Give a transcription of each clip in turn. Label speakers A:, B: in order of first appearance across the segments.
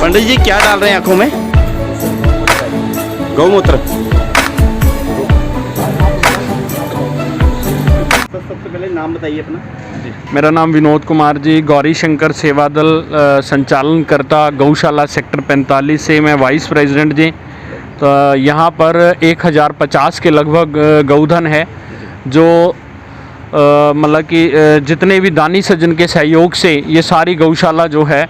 A: पंडित जी क्या डाल रहे हैं आंखों में? गौमूत्र। सबसे पहले नाम बताइए अपना।
B: मेरा नाम विनोद कुमार जी, गौरी शंकर सेवा दल संचालनकर्ता गौशाला सेक्टर 45 से मैं वाइस प्रेसिडेंट जी। तो यहाँ पर 1050 के लगभग गौधन है जो मतलब कि जितने भी दानी सज्जन के सहयोग से ये सारी गौशाला जो है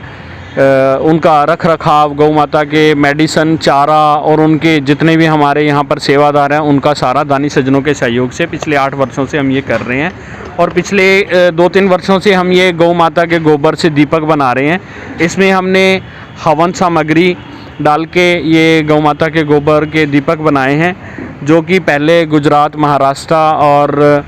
B: उनका रख रखाव, गौ माता के मेडिसन, चारा और उनके जितने भी हमारे यहाँ पर सेवादार हैं उनका सारा दानी सज्जनों के सहयोग से पिछले 8 वर्षों से हम ये कर रहे हैं। और पिछले 2-3 वर्षों से हम ये गौ माता के गोबर से दीपक बना रहे हैं। इसमें हमने हवन सामग्री डाल के ये गौ माता के गोबर के दीपक बनाए हैं, जो कि पहले गुजरात, महाराष्ट्र और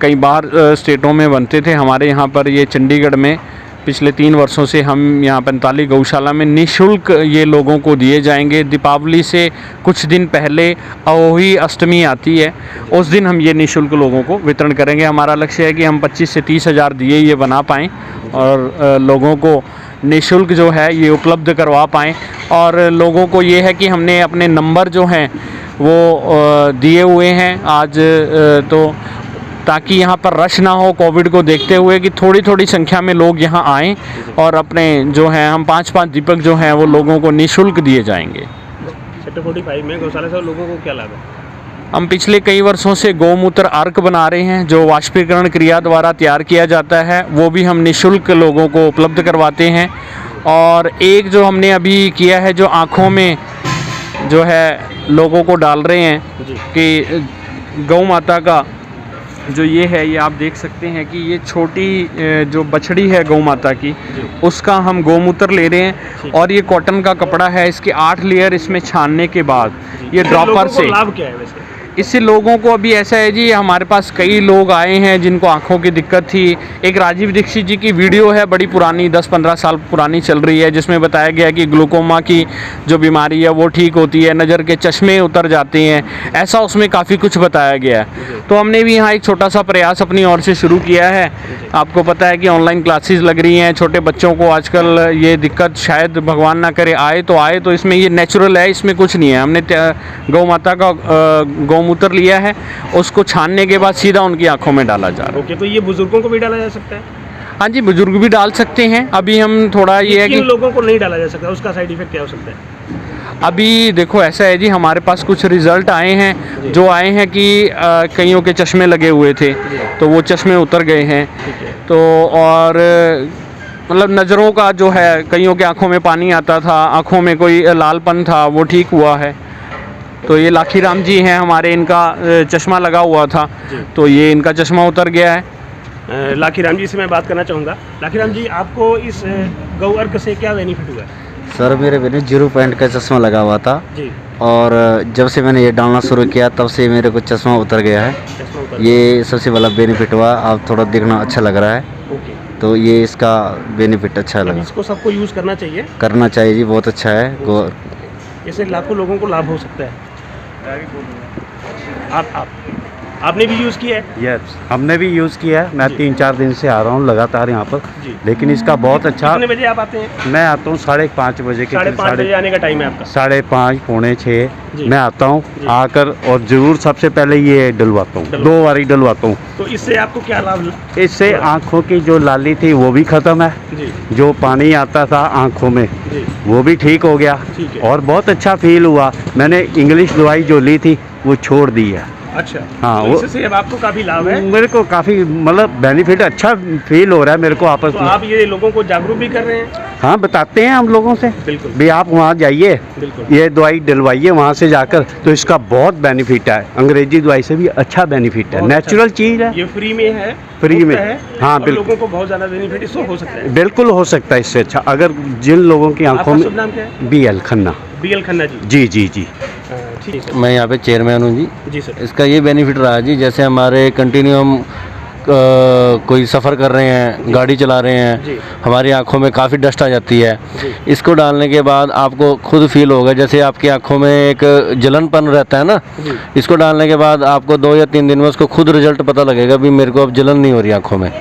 B: कई बाहर स्टेटों में बनते थे। हमारे यहाँ पर ये चंडीगढ़ में पिछले 3 वर्षों से हम यहाँ 45 गौशाला में निःशुल्क ये लोगों को दिए जाएंगे। दीपावली से कुछ दिन पहले अहोई अष्टमी आती है, उस दिन हम ये निःशुल्क लोगों को वितरण करेंगे। हमारा लक्ष्य है कि हम 25 से 30 हज़ार दिए ये बना पाएँ और लोगों को निःशुल्क जो है ये उपलब्ध करवा पाएँ। और लोगों को ये है कि हमने अपने नंबर जो हैं वो दिए हुए हैं आज, तो ताकि यहाँ पर रश ना हो कोविड को देखते हुए, कि थोड़ी थोड़ी संख्या में लोग यहाँ आएँ और अपने जो हैं हम 5-5 दीपक जो हैं वो लोगों को निःशुल्क दिए जाएंगे।
C: सेक्टर 45 में गौशाला से लोगों को क्या लाभ है?
B: हम पिछले कई वर्षों से गौमूत्र अर्क बना रहे हैं जो वाष्पीकरण क्रिया द्वारा तैयार किया जाता है, वो भी हम निःशुल्क लोगों को उपलब्ध करवाते हैं। और एक जो हमने अभी किया है जो आँखों में जो है लोगों को डाल रहे हैं कि गौ माता का जो ये है, ये आप देख सकते हैं कि ये छोटी जो बछड़ी है गौ माता की, उसका हम गौमूत्र ले रहे हैं। और ये कॉटन का कपड़ा है, इसके 8 लेयर इसमें छानने के बाद ये ड्रॉपर से
C: लाभ क्या है वैसे?
B: इससे लोगों को अभी ऐसा है जी, हमारे पास कई लोग आए हैं जिनको आंखों की दिक्कत थी। एक राजीव दीक्षित जी की वीडियो है, बड़ी पुरानी 10-15 साल पुरानी चल रही है, जिसमें बताया गया कि ग्लूकोमा की जो बीमारी है वो ठीक होती है, नज़र के चश्मे उतर जाते हैं, ऐसा उसमें काफ़ी कुछ बताया गया है। तो हमने भी यहाँ एक छोटा सा प्रयास अपनी ओर से शुरू किया है। आपको पता है कि ऑनलाइन क्लासेस लग रही हैं, छोटे बच्चों को आजकल ये दिक्कत शायद भगवान ना करे आए तो इसमें ये नेचुरल है, इसमें कुछ नहीं है। हमने गौ माता का गौमूत्र लिया है, उसको छानने के बाद सीधा उनकी आंखों में डाला जा रहा है।
C: ओके, तो ये बुजुर्गों को भी डाला जा सकता है?
B: हाँ जी, बुजुर्ग भी डाल सकते हैं। अभी हम थोड़ा ये है कि
C: लोगों को नहीं डाला जा सकता, उसका साइड इफेक्ट क्या हो सकता है?
B: अभी देखो ऐसा है जी, हमारे पास कुछ रिज़ल्ट आए हैं जो आए हैं कि कईयों के चश्मे लगे हुए थे तो वो चश्मे उतर गए हैं। तो और मतलब नज़रों का जो है, कईयों के आंखों में पानी आता था, आंखों में कोई लालपन था, वो ठीक हुआ है। तो ये लाखी राम जी हैं हमारे, इनका चश्मा लगा हुआ था तो ये इनका चश्मा उतर गया है।
C: लाखी राम जी से मैं बात करना चाहूँगा। लाखी राम जी, आपको इस गौ अर्क से क्या बेनिफिट हुआ है?
D: सर मेरे मैंने 0 पॉइंट का चश्मा लगा हुआ था
C: जी,
D: और जब से मैंने ये डालना शुरू किया तब से मेरे को चश्मा उतर गया है। ये सबसे बड़ा बेनिफिट हुआ। अब थोड़ा देखना अच्छा लग रहा है।
C: ओके,
D: तो ये इसका बेनिफिट अच्छा लगा।
C: इसको सबको यूज़ करना चाहिए?
D: करना चाहिए जी, बहुत अच्छा है।
C: इससे लाखों लोगों को लाभ हो सकता है। आपने भी यूज़ किया है?
E: यस, हमने भी यूज़ किया है। मैं 3-4 दिन से आ रहा हूँ लगातार यहाँ पर
C: जी।
E: लेकिन इसका बहुत अच्छा।
C: कितने बजे आप आते हैं?
E: मैं आता हूँ 5:30 बजे के
C: 5:30 बजे आने का टाइम है आपका?
E: 5:30 पौने 6
C: जी।
E: मैं आता हूँ। आकर और ज़रूर सबसे पहले ये डलवाता हूँ, 2 बारी डलवाता हूँ।
C: तो इससे आपको क्या लाभ?
E: इससे आँखों की जो लाली थी वो भी ख़त्म है,
C: जी,
E: जो पानी आता था आँखों में
C: जी,
E: वो भी ठीक हो गया।
C: ठीक है।
E: और बहुत अच्छा फील हुआ। मैंने इंग्लिश दवाई जो ली थी वो छोड़ दी है।
C: अच्छा,
E: हाँ,
C: तो
E: वो
C: इससे अब आपको काफ़ी लाभ है?
E: मेरे को काफ़ी मतलब बेनिफिट अच्छा फील हो रहा है मेरे को आपस
C: तो
E: में।
C: आप ये लोगों को जागरूक भी कर रहे हैं?
E: हाँ, बताते हैं हम लोगों से
C: बिल्कुल,
E: भी आप वहाँ जाइए,
C: बिल्कुल,
E: ये दवाई डलवाइए वहाँ से जाकर, तो इसका बहुत बेनिफिट है। अंग्रेजी दवाई से भी अच्छा बेनिफिट है,
C: बहुत
E: नेचुरल
C: अच्छा।
E: चीज़ है।
C: ये फ्री में है?
E: फ्री में
C: है?
E: हाँ,
C: और
E: बिल्कुल।
C: लोगों को बहुत ज़्यादा बेनिफिट इससे हो सकता है?
E: बिल्कुल हो सकता है इससे अच्छा, अगर जिन लोगों की आंखों
C: आपका
E: में।
C: शुभ नाम क्या है?
E: BL खन्ना।
C: BL खन्ना जी।
E: जी जी जी।
C: ठीक है सर।
F: मैं यहाँ पे चेयरमैन हूँ जी।
C: जी सर।
F: इसका ये बेनिफिट रहा जी, जैसे हमारे कंटिन्यू हम कोई सफ़र कर रहे हैं, गाड़ी चला रहे हैं, हमारी आंखों में काफ़ी डस्ट आ जाती है। इसको डालने के बाद आपको खुद फील होगा जैसे आपकी आंखों में एक जलनपन रहता है ना, इसको डालने के बाद आपको 2 या 3 दिन में उसको खुद रिजल्ट पता लगेगा भी मेरे को अब जलन नहीं हो रही आंखों में।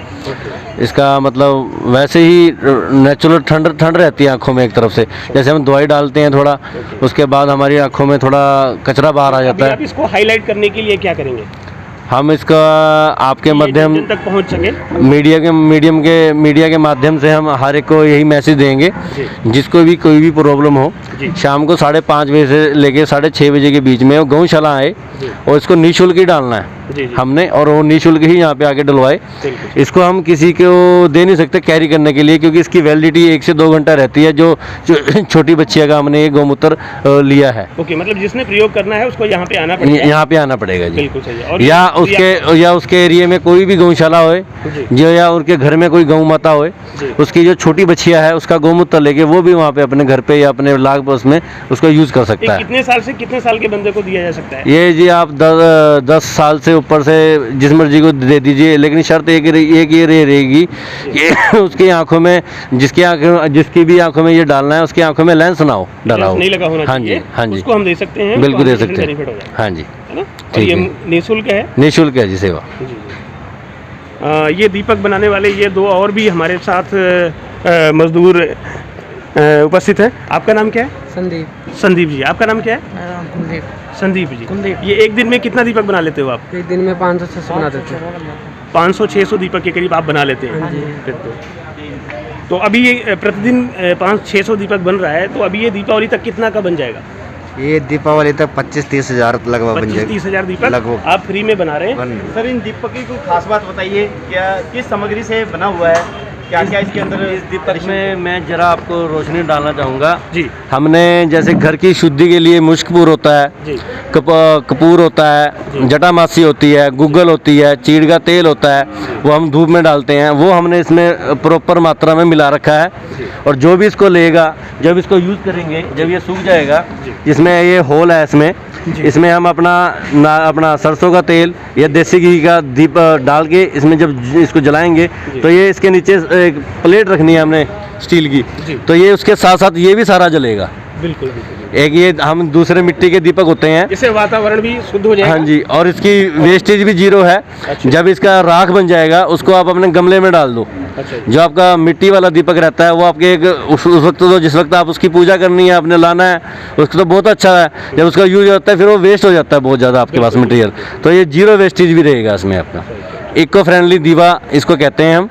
F: इसका मतलब वैसे ही नेचुरल ठंड ठंड रहती है आँखों में एक तरफ से। जैसे हम दवाई डालते हैं थोड़ा, उसके बाद हमारी आँखों में थोड़ा कचरा बाहर आ जाता
C: अभी
F: है।
C: आप इसको हाईलाइट करने के लिए क्या करेंगे?
F: हम इसका आपके माध्यम
C: जन तक पहुंच सके,
F: मीडिया के माध्यम से हम हर एक को यही मैसेज देंगे, जिसको भी कोई भी प्रॉब्लम हो, शाम को 5:30 बजे से लेके 6:30 बजे के बीच में वो गौशाला आए और इसको निःशुल्क ही डालना है हमने, और वो निःशुल्क ही यहाँ पे आके डलवाए। इसको हम किसी को दे नहीं सकते कैरी करने के लिए, क्योंकि इसकी वैलिडिटी 1 से 2 घंटा रहती है, जो छोटी बच्चिया का हमने ये गौमूत्र लिया है।
C: ओके, मतलब जिसने प्रयोग करना है उसको यहाँ पे आना पड़ेगा।
F: यहाँ पे आना पड़ेगा जी।
C: बिल्कुल सही है। और
F: या उसके एरिया में कोई भी गौशाला होए जो, या उनके घर में कोई गौ माता होए, उसकी जो छोटी बच्चिया है उसका गौमूत्र लेके वो भी वहाँ पे अपने घर पे या अपने लाग पड़ोस में उसको यूज कर सकता है।
C: कितने साल से कितने साल के बंदे को दिया जा सकता है?
F: ये जी आप 10 साल से ऊपर से जिस मर्जी को दे दीजिए, लेकिन शर्त एक ये रहेगी कि उसकी आंखों में जिसकी भी आंखों में ये डालना है उसकी आंखों में लेंस ना हो डाला हो,
C: नहीं लगा होना चाहिए।
F: हाँ जी,
C: उसको हम दे सकते हैं,
F: बिल्कुल दे सकते हैं। हाँ जी,
C: है ना? और ये निःशुल्क है?
F: निःशुल्क है जी सेवा।
C: ये दीपक बनाने वाले ये 2 और भी हमारे साथ मजदूर उपस्थित हैं। आपका नाम क्या है? संदीप जी। आपका नाम क्या है?
G: कुलदीप।
C: संदीप जी। ये एक दिन में कितना दीपक बना लेते हो आप?
G: एक दिन में 500-600 बना देते हैं।
C: 500-600 दीपक के करीब आप बना लेते हैं। फिर तो अभी ये प्रतिदिन 500-600 दीपक बन रहा है, तो अभी ये दीपावली तक कितना का बन जाएगा?
D: ये दीपावली तक 25-30 हज़ार लगभग बन जाएगा।
C: 25-30 हज़ार दीपक
D: लगभग
C: आप फ्री में बना रहे हैं।
A: सर, इन दीपक की कोई खास बात बताइए, क्या किस सामग्री से बना हुआ है, क्या क्या इसके अंदर?
F: इस दीपक में मैं जरा आपको रोशनी डालना चाहूँगा
C: जी।
F: हमने जैसे घर की शुद्धि के लिए मुश्कपूर होता है
C: जी,
F: कपूर होता है, जटामासी होती है, गुग्गल होती है, चीड़ का तेल होता है, वो हम धूप में डालते हैं, वो हमने इसमें प्रॉपर मात्रा में मिला रखा है। और जो भी इसको लेगा, जब इसको यूज़ करेंगे, जब ये सूख जाएगा, इसमें ये होल है इसमें हम अपना सरसों का तेल या देसी घी का दीप डाल के इसमें जब इसको जलाएंगे, तो ये इसके नीचे एक प्लेट रखनी है हमने स्टील की, तो ये उसके साथ साथ ये भी सारा जलेगा।
C: बिल्कुल।
F: एक ये हम दूसरे मिट्टी के दीपक होते हैं,
C: इससे वातावरण भी शुद्ध हो जाएगा।
F: हाँ जी, और इसकी वेस्टेज भी 0 है।
C: अच्छा।
F: जब इसका राख बन जाएगा उसको आप अपने गमले में डाल दो।
C: अच्छा।
F: जो आपका मिट्टी वाला दीपक रहता है वो आपके उस वक्त तो जिस वक्त आप उसकी पूजा करनी है, आपने लाना है, उसको तो बहुत अच्छा है। जब उसका यूज होता है फिर वो वेस्ट हो जाता है बहुत ज़्यादा आपके पास मटेरियल, तो ये 0 वेस्टेज भी रहेगा इसमें आपका। इको फ्रेंडली दीवा इसको कहते हैं हम।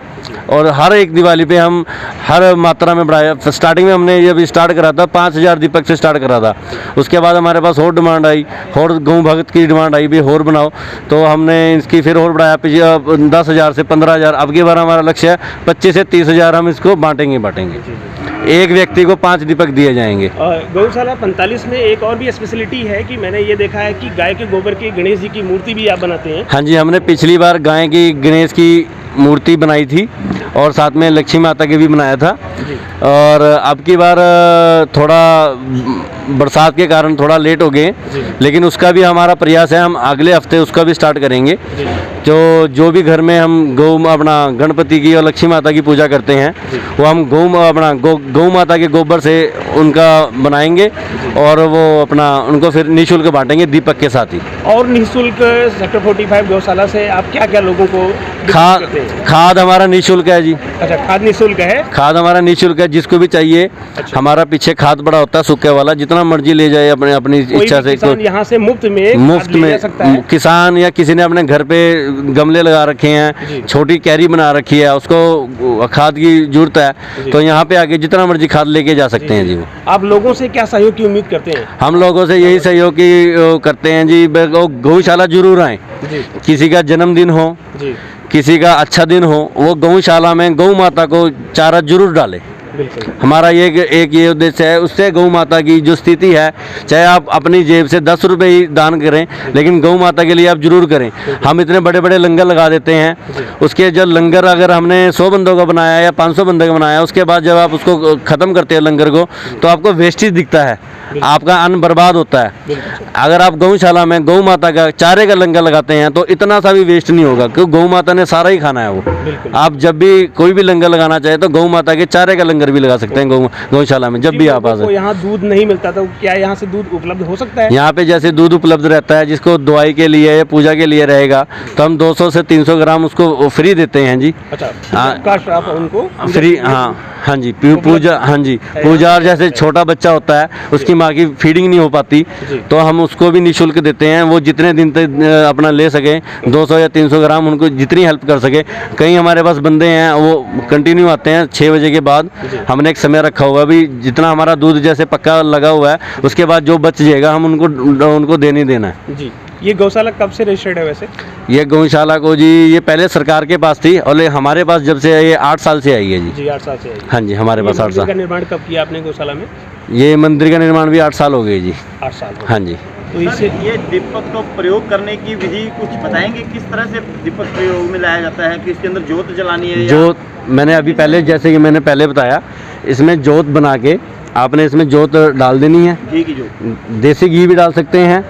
F: और हर एक दिवाली पे हम हर मात्रा में बढ़ाया। स्टार्टिंग में हमने जब स्टार्ट करा था 5000 दीपक से स्टार्ट करा था, उसके बाद हमारे पास और डिमांड आई, और गौ भगत की डिमांड आई भी और बनाओ, तो हमने इसकी फिर और बढ़ाया 10,000 से 15,000। अब की बार हमारा लक्ष्य है 25 से 30,000 हम इसको बांटेंगे। एक व्यक्ति को 5 दीपक दिए जाएंगे।
C: गौशाला 45 में एक और भी स्पेशलिटी है कि मैंने ये देखा है कि गाय के गोबर की गणेश जी की मूर्ति भी आप बनाते हैं।
F: हाँ जी, हमने पिछली बार गाय की गणेश की मूर्ति बनाई थी और साथ में लक्ष्मी माता के भी बनाया था। और अब की बार थोड़ा बरसात के कारण थोड़ा लेट हो गए, लेकिन उसका भी हमारा प्रयास है, हम अगले हफ्ते उसका भी स्टार्ट करेंगे। जो भी घर में हम अपना गणपति की और लक्ष्मी माता की पूजा करते हैं, वो हम गौ माता के गोबर से उनका बनाएंगे और वो उनको फिर निःशुल्क बांटेंगे दीपक के साथ ही।
C: और निःशुल्क सेक्टर 45 गौशाला से आप क्या क्या लोगों को
F: खाद हमारा निःशुल्क है जी।
C: अच्छा, खाद निःशुल्क है? खाद
F: हमारा निःशुल्क है, जिसको भी चाहिए। अच्छा। हमारा पीछे खाद पड़ा होता है सूखे वाला, जितना मर्जी ले जाए अपनी इच्छा से।
C: यहाँ से मुफ्त में
F: किसान या किसी ने अपने घर पे गमले लगा रखे हैं, छोटी कैरी बना रखी है, उसको खाद की जरूरत है, तो यहाँ पे आके जितना मर्जी खाद लेके जा सकते हैं जी।
C: आप लोगों से क्या सहयोग की उम्मीद करते हैं?
F: हम लोगों से यही सहयोग की करते हैं जी, गौशाला जरूर आए। किसी का जन्मदिन हो, किसी का अच्छा दिन हो, वो गौशाला में गौ माता को चारा जरूर डाले। हमारा एक ये उद्देश्य है, उससे गौ माता की जो स्थिति है, चाहे आप अपनी जेब से 10 रुपये ही दान करें, लेकिन गौ माता के लिए आप जरूर करें। हम इतने बड़े बड़े लंगर लगा देते हैं, उसके जब लंगर अगर हमने 100 बंदों का बनाया या 500 बंदों का बनाया, उसके बाद जब आप उसको ख़त्म करते हैं लंगर को, तो आपको वेस्टेज दिखता है, आपका अन्न बर्बाद होता है। अगर आप गौशाला में गौ माता का चारे का लंगर लगाते हैं तो इतना सा भी वेस्ट नहीं होगा, क्योंकि गौ माता ने सारा ही खाना है वो।
C: बिल्कुल।
F: आप जब भी कोई भी लंगर लगाना चाहे तो गौ माता के चारे का लंगर भी लगा सकते हैं गौशाला में, जब भी आप आ
C: जिन लोगों को
F: सकते
C: यहाँ दूध नहीं मिलता तो क्या यहाँ से दूध उपलब्ध हो सकता है?
F: यहाँ पे जैसे दूध उपलब्ध रहता है, जिसको दवाई के लिए या पूजा के लिए रहेगा तो हम 200 से 300 ग्राम उसको फ्री देते हैं जी।
C: अच्छा,
F: हाँ।
C: काश आप उनको
F: फ्री, हाँ हाँ जी, पूजा, हाँ जी, पूजा। और जैसे छोटा बच्चा होता है उसकी माँ की फीडिंग नहीं हो पाती तो हम उसको भी निःशुल्क देते हैं। वो जितने दिन तक अपना ले सके 200 या 300 ग्राम, उनको जितनी हेल्प कर सके। कई हमारे पास बंदे हैं वो कंटिन्यू आते हैं 6 बजे के बाद। हमने एक समय रखा हुआ भी, जितना हमारा दूध जैसे पक्का लगा हुआ है उसके बाद जो बच जाएगा हम उनको देने देना है
C: जी। ये गौशाला कब से रजिस्टर्ड है वैसे?
F: ये गौशाला को जी, ये पहले सरकार के पास थी और हमारे पास जब से ये 8 साल से आई है जी।
C: 8 साल से आई।
F: हाँ जी, हमारे पास 8
C: मंदिर
F: साल।
C: का निर्माण कब किया आपने गौशाला में?
F: ये मंदिर का निर्माण भी 8 साल हो गए जी।
C: 8 साल हो गए।
F: हाँ जी।
C: तो इससे
A: ये दीपक को प्रयोग करने की विधि कुछ बताएंगे, किस तरह से दीपक प्रयोग में लाया जाता है? कि इसके अंदर जोत जलानी है?
F: जोत मैंने अभी पहले, जैसे कि मैंने पहले बताया, इसमें जोत बना के आपने इसमें जोत डाल देनी है।
A: घी की जोत,
F: देसी घी भी डाल सकते हैं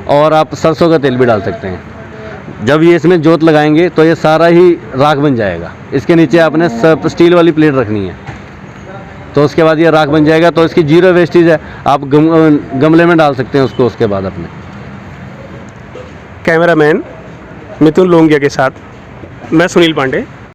F: और आप सरसों का तेल भी डाल सकते हैं। जब ये इसमें जोत लगाएंगे तो ये सारा ही राख बन जाएगा। इसके नीचे आपने स्टील वाली प्लेट रखनी है तो उसके बाद ये राख बन जाएगा। तो इसकी जीरो वेस्टेज है, आप गमले में डाल सकते हैं उसको। उसके बाद अपने
C: कैमरामैन मिथुन लोंगिया के साथ मैं सुनील पांडे।